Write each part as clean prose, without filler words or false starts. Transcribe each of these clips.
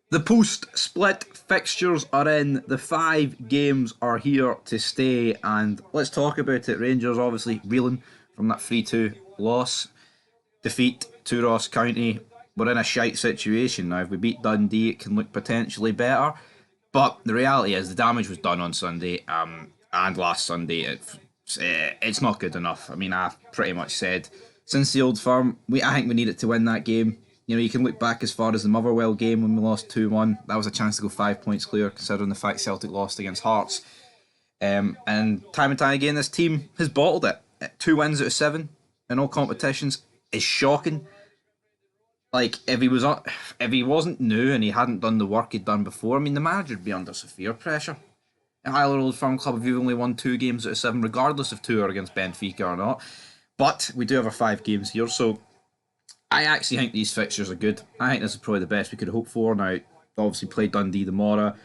The post-split fixtures are in. The 5 games are here to stay, and let's talk about it. Rangers obviously reeling from that 3-2 loss, defeat to Ross County. We're in a shite situation now. If we beat Dundee, it can look potentially better. But the reality is, the damage was done on Sunday, and last Sunday. It's not good enough. I mean, I've pretty much said since the Old Firm, I think we needed to win that game. You know, you can look back as far as the Motherwell game when we lost 2-1. That was a chance to go 5 points clear, considering the fact Celtic lost against Hearts. And time again, this team has bottled it. 2 wins out of 7 in all competitions is shocking. Like if he wasn't new and he hadn't done the work he'd done before, I mean the manager'd be under severe pressure. At Highland Old Firm Club, if you've only won 2 games out of 7, regardless if 2 are against Benfica or not. But we do have our 5 games here, so I actually think these fixtures are good. I think this is probably the best we could hope for. Now, obviously, play Dundee tomorrow,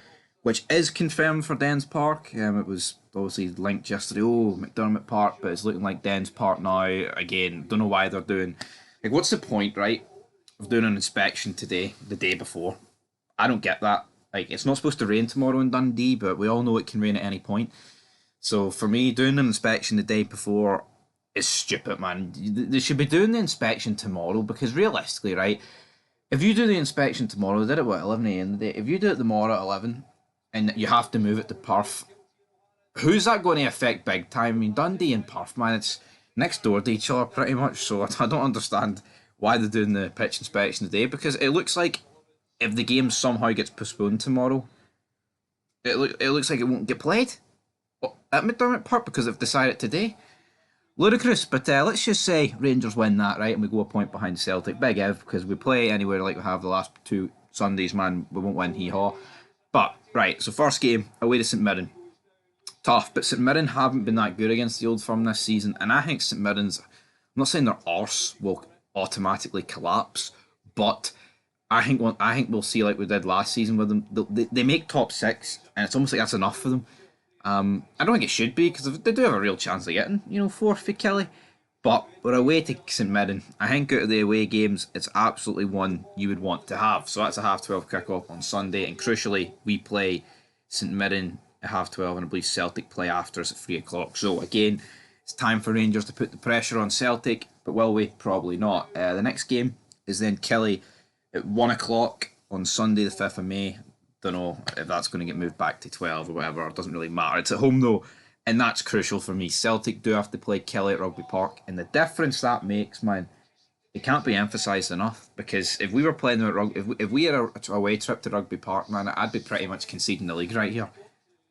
which is confirmed for Dens Park. It was obviously linked yesterday. Oh, McDermott Park, but it's looking like Dens Park now. Again, don't know why they're doing. Like, what's the point, right, of doing an inspection today, the day before? I don't get that. Like, it's not supposed to rain tomorrow in Dundee, but we all know it can rain at any point. So for me, doing an inspection the day before is stupid, man. They should be doing the inspection tomorrow because realistically, right, if you do the inspection tomorrow, they did it at 11 a.m. the day. If you do it tomorrow at 11 and you have to move it to Perth, who's that going to affect big time? I mean, Dundee and Perth, man, it's next door to each other pretty much. So I don't understand why they're doing the pitch inspection today because it looks like if the game somehow gets postponed tomorrow, it looks like it won't get played at McDermott Park because they've decided today. Ludicrous, but let's just say Rangers win that, right, and we go a point behind Celtic. Big if, because we play anywhere like we have the last 2 Sundays, man, we won't win hee-haw. But, right, so first game, away to St Mirren. Tough, but St Mirren haven't been that good against the Old Firm this season, and I think St Mirren's, I'm not saying their arse will automatically collapse, but I think we'll see like we did last season with them. They make top 6, and it's almost like that's enough for them. I don't think it should be because they do have a real chance of getting, 4 for Kelly. But we're away to St Mirren. I think out of the away games, it's absolutely one you would want to have. So that's a half 12 kick-off on Sunday. And crucially, we play St Mirren at half 12, and I believe Celtic play after us at 3 o'clock. So again, it's time for Rangers to put the pressure on Celtic. But will we? Probably not. The next game is then Kelly at 1 o'clock on Sunday, the 5th of May. Don't know if that's going to get moved back to 12 or whatever. It doesn't really matter. It's at home though, and that's crucial for me. Celtic do have to play Kelly at Rugby Park, and the difference that makes, man, it can't be emphasised enough. Because if we were playing them at rugby, if we had a away trip to Rugby Park, man, I'd be pretty much conceding the league right here.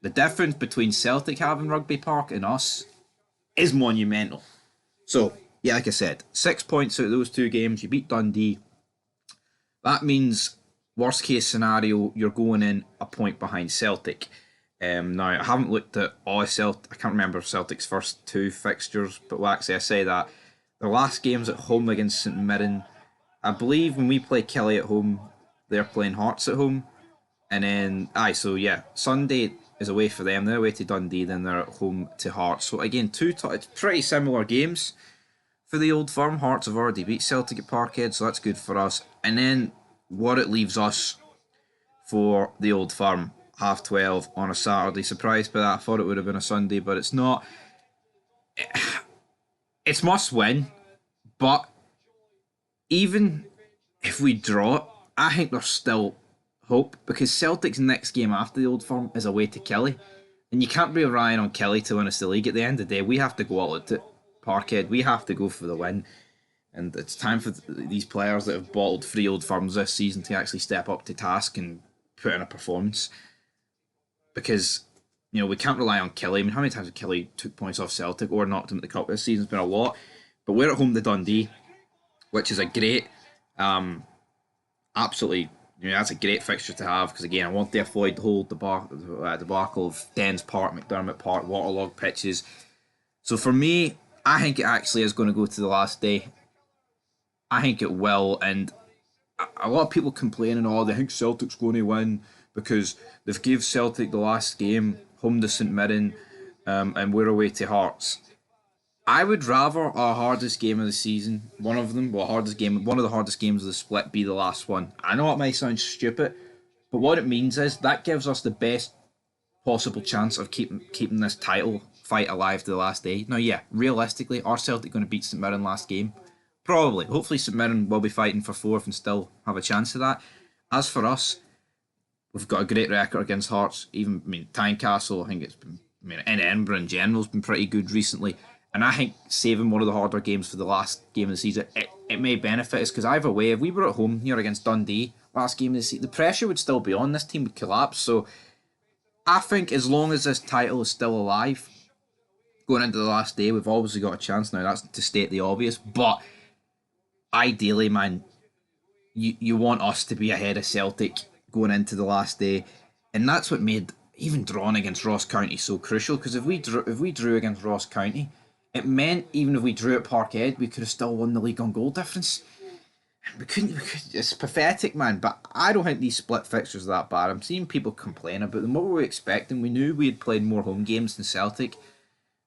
The difference between Celtic having Rugby Park and us is monumental. So yeah, like I said, 6 points out of those 2 games. You beat Dundee. That means worst case scenario, you're going in a point behind Celtic. Now, I haven't looked at all Celtic. I can't remember Celtic's first 2 fixtures, but well, actually, I say that their last game's at home against St Mirren. I believe when we play Kelly at home, they're playing Hearts at home, and then so yeah, Sunday is away for them. They're away to Dundee, then they're at home to Hearts. So again, it's pretty similar games for the Old Firm. Hearts have already beat Celtic at Parkhead, so that's good for us. And then what it leaves us for the Old Firm, half 12 on a Saturday. Surprised by that. I thought it would have been a Sunday, but it's not. It's must win, but even if we draw it, I think there's still hope because Celtic's next game after the Old Firm is away to Kelly, and you can't be relying on Kelly to win us the league. At the end of the day, we have to go all out at Parkhead. We have to go for the win. And it's time for these players that have bottled 3 Old Firms this season to actually step up to task and put in a performance. Because, we can't rely on Kelly. I mean, how many times have Kelly took points off Celtic or knocked them at the cup this season? It's been a lot. But we're at home to Dundee, which is a great, absolutely, that's a great fixture to have. Because, again, I want to avoid the whole debacle of Dens Park, McDermott Park, waterlogged pitches. So for me, I think it actually is going to go to the last day. I think it will, and a lot of people complaining, they think Celtic's going to win because they've gave Celtic the last game home to St Mirren, and we're away to Hearts. I would rather our hardest game of the season, one of the hardest games of the split, be the last one. I know it might sound stupid, But what it means is that gives us the best possible chance of keeping this title fight alive to the last day. Now, yeah, realistically, are Celtic going to beat St Mirren last game? Probably. Hopefully, St Mirren will be fighting for fourth and still have a chance of that. As for us, we've got a great record against Hearts. Even, I mean, Tynecastle, I think it's been, I mean, in Edinburgh in general, has been pretty good recently. And I think saving one of the harder games for the last game of the season, it may benefit us, because either way, if we were at home here against Dundee last game of the season, the pressure would still be on. This team would collapse. So I think as long as this title is still alive, going into the last day, we've obviously got a chance now. That's to state the obvious. But ideally, man, you want us to be ahead of Celtic going into the last day. And that's what made even drawing against Ross County so crucial, because if we drew against Ross County, it meant even if we drew at Parkhead, we could have still won the league on goal difference. We couldn't. It's pathetic, man. But I don't think these split fixtures are that bad. I'm seeing people complain about them. What were we expecting? We knew we had played more home games than Celtic.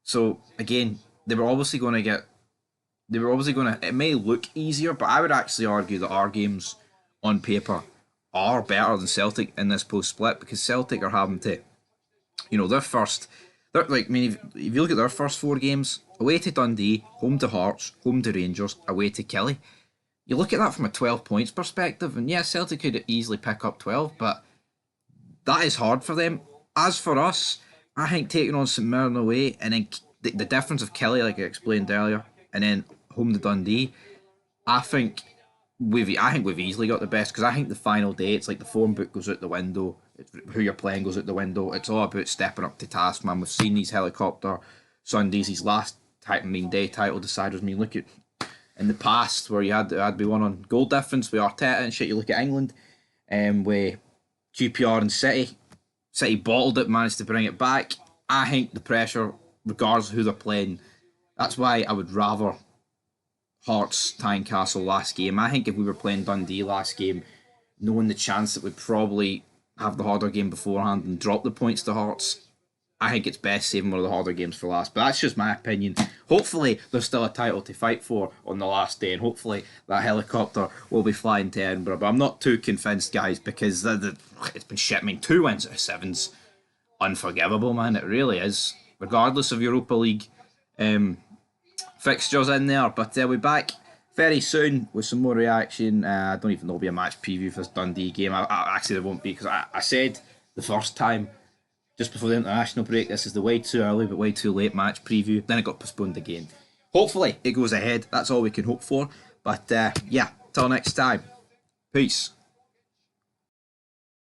So again, they were obviously going to. It may look easier, but I would actually argue that our games on paper are better than Celtic in this post split, because Celtic are having to, their first. They're, like, I mean, if you look at their first 4 games, away to Dundee, home to Hearts, home to Rangers, away to Killie. You look at that from a 12 points perspective, and yeah, Celtic could easily pick up 12, but that is hard for them. As for us, I think taking on St Mirren away, and then the difference of Killie, like I explained earlier, and then home to Dundee, I think we've easily got the best, because I think the final day, it's like the form book goes out the window, who you're playing goes out the window. It's all about stepping up to task, man. We've seen these helicopter Sundays, these last day title deciders. I mean, look at in the past where you had to be one on goal difference with Arteta and shit. You look at England, with QPR and City bottled it, managed to bring it back. I think the pressure, regardless of who they're playing, that's why I would rather Hearts Tynecastle last game. I think if we were playing Dundee last game, knowing the chance that we'd probably have the harder game beforehand and drop the points to Hearts, I think it's best saving one of the harder games for last. But that's just my opinion. Hopefully there's still a title to fight for on the last day, and hopefully that helicopter will be flying to Edinburgh. But I'm not too convinced, guys, because it's been shit. I mean, 2 wins out of 7's unforgivable, man. It really is, regardless of Europa League fixtures in there. But we'll be back very soon with some more reaction. I don't even know if there'll be a match preview for this Dundee game. I actually, there won't be, because I said the first time, just before the international break, this is the way too early but way too late match preview. Then it got postponed again. Hopefully it goes ahead. That's all we can hope for. But yeah, till next time. Peace.